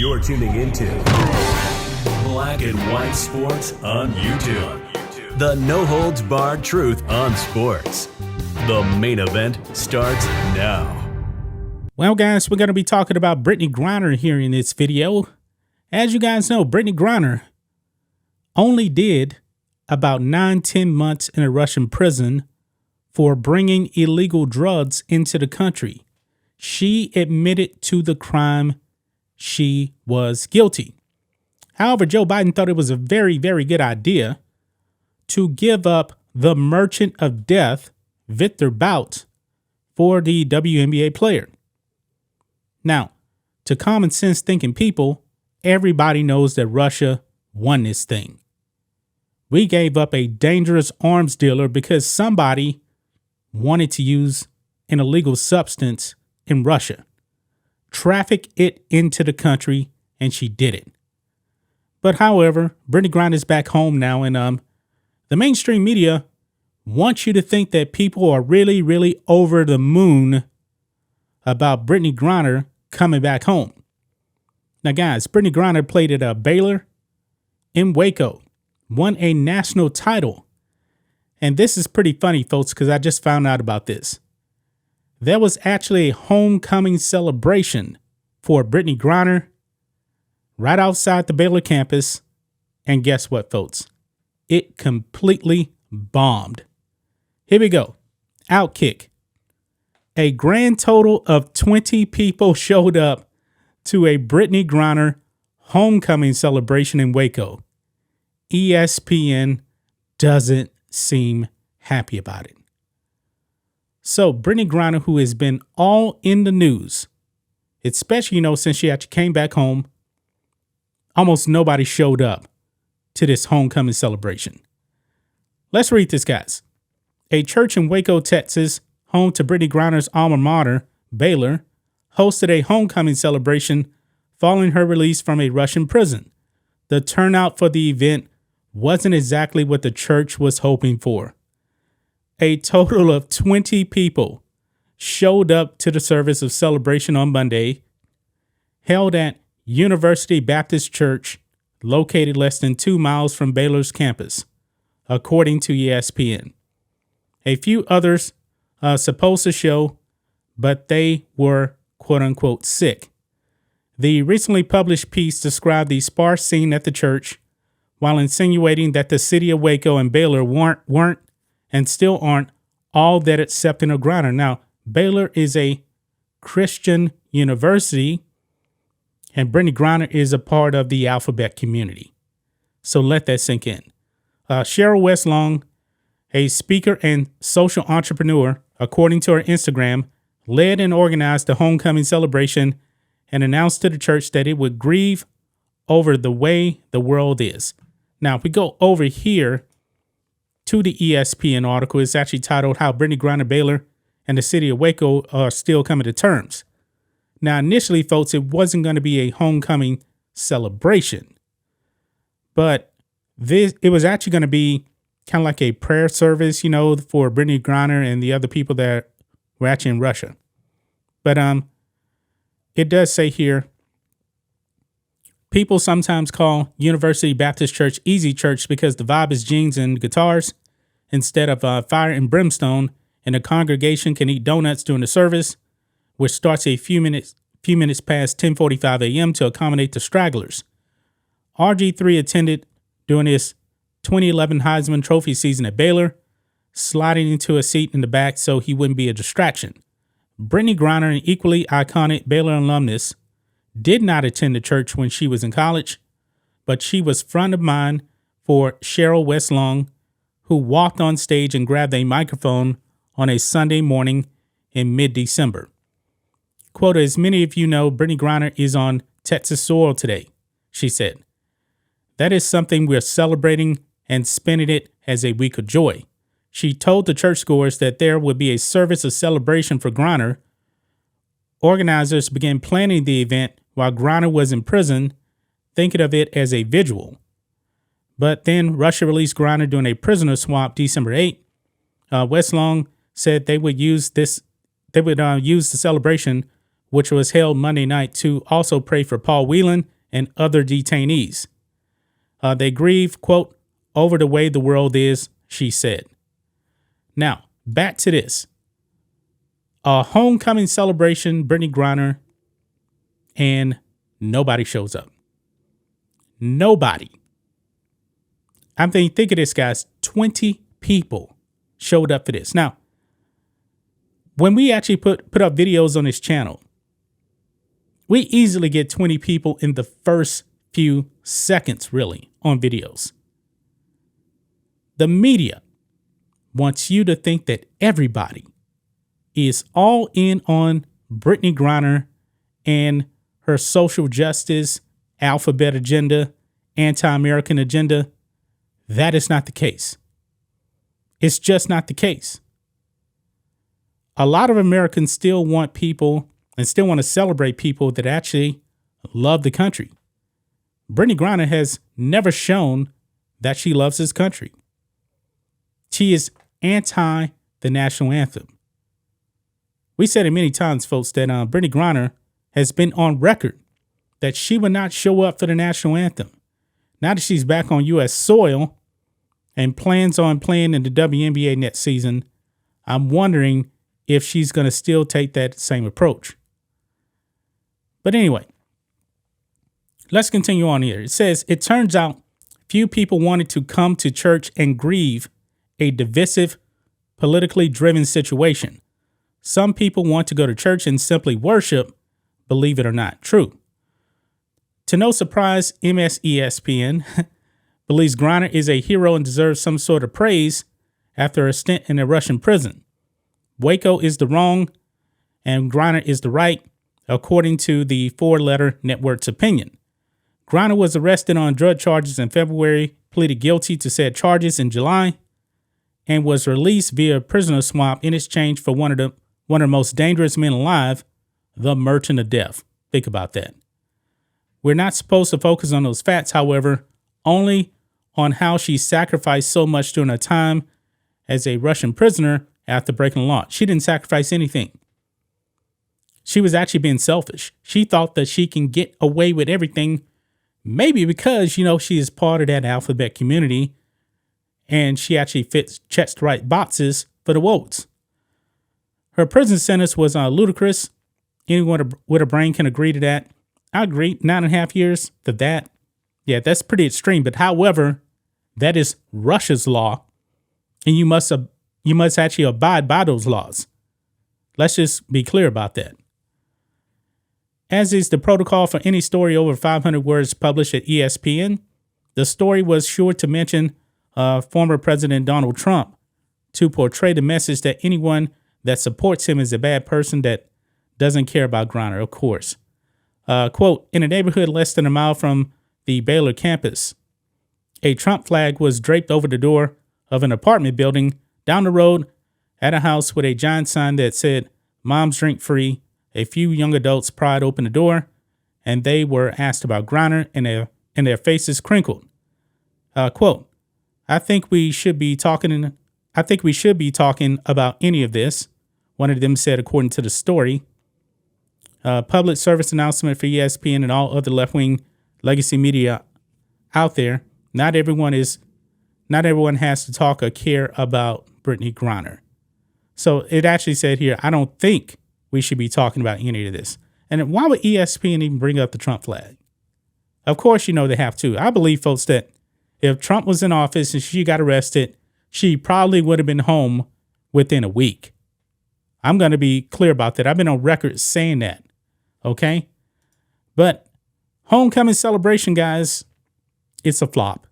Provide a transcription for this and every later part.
You're tuning into Black and White Sports on YouTube. The no-holds-barred truth on sports. The main event starts now. Well, guys, we're going to be talking about Brittney Griner here in this video. As you guys know, Brittney Griner only did about 9-10 months in a Russian prison for bringing illegal drugs into the country. She admitted to the crime. She was guilty. However, Joe Biden thought it was a very, very good idea to give up the merchant of death, Victor Bout, for the WNBA player. Now, to common sense thinking people, everybody knows that Russia won this thing. We gave up a dangerous arms dealer because somebody wanted to use an illegal substance in Russia, traffic it into the country, and she did it. But however, Brittney Griner is back home now, and the mainstream media wants you to think that people are really, really over the moon about Brittney Griner coming back home. Now, guys, Brittney Griner played at Baylor in Waco, won a national title. And this is pretty funny, folks, because I just found out about this. There was actually a homecoming celebration for Brittney Griner right outside the Baylor campus. And guess what, folks? It completely bombed. Here we go. Outkick. A grand total of 20 people showed up to a Brittney Griner homecoming celebration in Waco. ESPN doesn't seem happy about it. So Brittney Griner, who has been all in the news, especially, since she actually came back home, almost nobody showed up to this homecoming celebration. Let's read this, guys. A church in Waco, Texas, home to Brittney Griner's alma mater, Baylor, hosted a homecoming celebration following her release from a Russian prison. The turnout for the event wasn't exactly what the church was hoping for. A total of 20 people showed up to the service of celebration on Monday, held at University Baptist Church, located less than 2 miles from Baylor's campus, according to ESPN. A few others supposed to show, but they were quote-unquote sick. The recently published piece described the sparse scene at the church while insinuating that the city of Waco and Baylor weren't and still aren't all that accepting of Griner. Now, Baylor is a Christian university, and Brittney Griner is a part of the alphabet community. So let that sink in. Cheryl Westlong, a speaker and social entrepreneur, according to her Instagram, led and organized the homecoming celebration and announced to the church that it would grieve over the way the world is. Now, if we go over here to the ESPN article, it's actually titled How Brittney Griner, Baylor, and the City of Waco Are Still Coming to Terms. Now, initially, folks, it wasn't going to be a homecoming celebration, but it was actually going to be kind of like a prayer service, for Brittney Griner and the other people that were actually in Russia. But it does say here, people sometimes call University Baptist Church Easy Church because the vibe is jeans and guitars instead of fire and brimstone, and the congregation can eat donuts during the service, which starts a few minutes past 10:45 a.m. to accommodate the stragglers. RG3 attended during his 2011 Heisman Trophy season at Baylor, sliding into a seat in the back so he wouldn't be a distraction. Brittney Griner, an equally iconic Baylor alumnus, did not attend the church when she was in college, but she was front of mind for Cheryl Westlong, who walked on stage and grabbed a microphone on a Sunday morning in mid-December. Quote, as many of you know, Brittney Griner is on Texas soil today, she said. That is something we're celebrating and spending it as a week of joy. She told the churchgoers that there would be a service of celebration for Griner. Organizers began planning the event while Griner was in prison, thinking of it as a vigil. But then Russia released Griner during a prisoner swap December 8. Westlong said they would use the celebration, which was held Monday night, to also pray for Paul Whelan and other detainees. They grieve, quote, over the way the world is, she said. Now, back to this. A homecoming celebration, Brittney Griner, and nobody shows up. Nobody. I'm thinking, think of this, guys. 20 people showed up for this. Now, when we actually put up videos on this channel, we easily get 20 people in the first few seconds, really, on videos. The media wants you to think that everybody is all in on Brittney Griner and her social justice, alphabet agenda, anti-American agenda. That is not the case. It's just not the case. A lot of Americans still want people and still want to celebrate people that actually love the country. Brittney Griner has never shown that she loves this country. She is anti the national anthem. We said it many times, folks, that Brittney Griner has been on record that she would not show up for the national anthem. Now that she's back on U.S. soil and plans on playing in the WNBA next season, I'm wondering if she's going to still take that same approach. But anyway, let's continue on here. It says, it turns out few people wanted to come to church and grieve a divisive, politically driven situation. Some people want to go to church and simply worship, believe it or not. True. To no surprise, MSESPN believes Griner is a hero and deserves some sort of praise after a stint in a Russian prison. Waco is the wrong and Griner is the right, according to the four-letter network's opinion. Griner was arrested on drug charges in February, pleaded guilty to said charges in July, and was released via prisoner swap in exchange for one of the most dangerous men alive, the Merchant of Death. Think about that. We're not supposed to focus on those facts, however, only on how she sacrificed so much during her time as a Russian prisoner after breaking the law. She didn't sacrifice anything. She was actually being selfish. She thought that she can get away with everything, maybe because, she is part of that alphabet community and she actually checks the right boxes for the votes. Her prison sentence was ludicrous. Anyone with a brain can agree to that. I agree. 9.5 years for that. Yeah, that's pretty extreme. But however, that is Russia's law, and you must actually abide by those laws. Let's just be clear about that. As is the protocol for any story over 500 words published at ESPN, the story was sure to mention former President Donald Trump to portray the message that anyone that supports him is a bad person that doesn't care about Griner, of course. Quote, in a neighborhood less than a mile from the Baylor campus, a Trump flag was draped over the door of an apartment building down the road at a house with a giant sign that said, "Moms drink free." A few young adults pried open the door, and they were asked about Griner, and their faces crinkled. Quote, I think we should be talking about any of this, one of them said, according to the story. Public service announcement for ESPN and all other left-wing legacy media out there. Not everyone has to talk or care about Brittney Griner. So it actually said here, I don't think we should be talking about any of this. And why would ESPN even bring up the Trump flag? Of course, they have to. I believe, folks, that if Trump was in office and she got arrested, she probably would have been home within a week. I'm going to be clear about that. I've been on record saying that. Okay. But homecoming celebration, guys, it's a flop.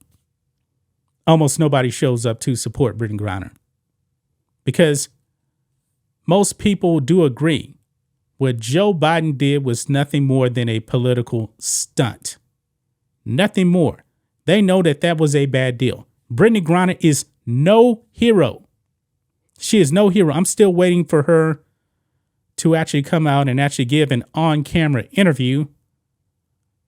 Almost nobody shows up to support Brittney Griner because most people do agree what Joe Biden did was nothing more than a political stunt. Nothing more. They know that was a bad deal. Brittney Griner is no hero. She is no hero. I'm still waiting for her to actually come out and actually give an on-camera interview.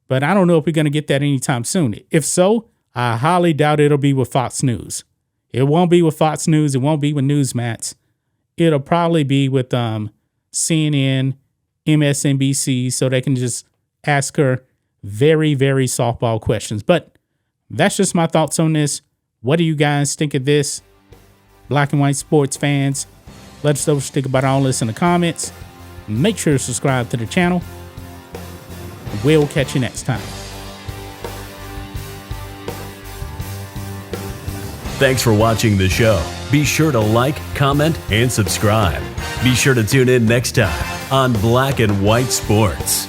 But I don't know if we're going to get that anytime soon. If so, I highly doubt it'll be with Fox News. It won't be with Fox News. It won't be with Newsmax. It'll probably be with CNN, MSNBC, so they can just ask her Very, very softball questions. But that's just my thoughts on this. What do you guys think of this? Black and white sports fans, let us know what you think about all this in the comments. Make sure to subscribe to the channel. We'll catch you next time. Thanks for watching the show. Be sure to like, comment, and subscribe. Be sure to tune in next time on Black and White Sports.